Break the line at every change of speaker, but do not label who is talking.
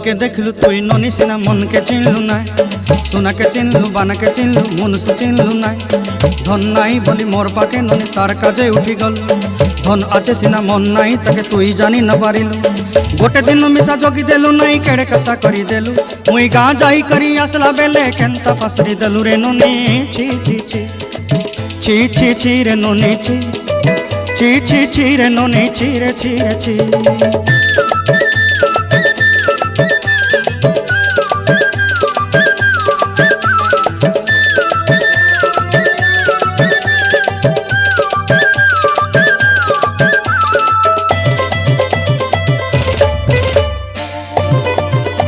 के देखलू तुई ननी सिना मन के चिन्हलू ना सोना के चिन्हलू बाना के चिन्हलू मनुष्य चिन्हलू ना धन नाई बोली मोर पाके ननी तार काजे उठी गल धन आचे सिना मन नाई ताके तुई जानी न पारिलु गोटे दिन मिसा जगी देलु नाई केड़े कथा करी देलु मुई गाँ जाई करी आसला बेले केंता पासरी देलु रे ननी छी छी छी छी छी छी रे ननी छी छी छी छी रे ननी छी रे छी रे छी।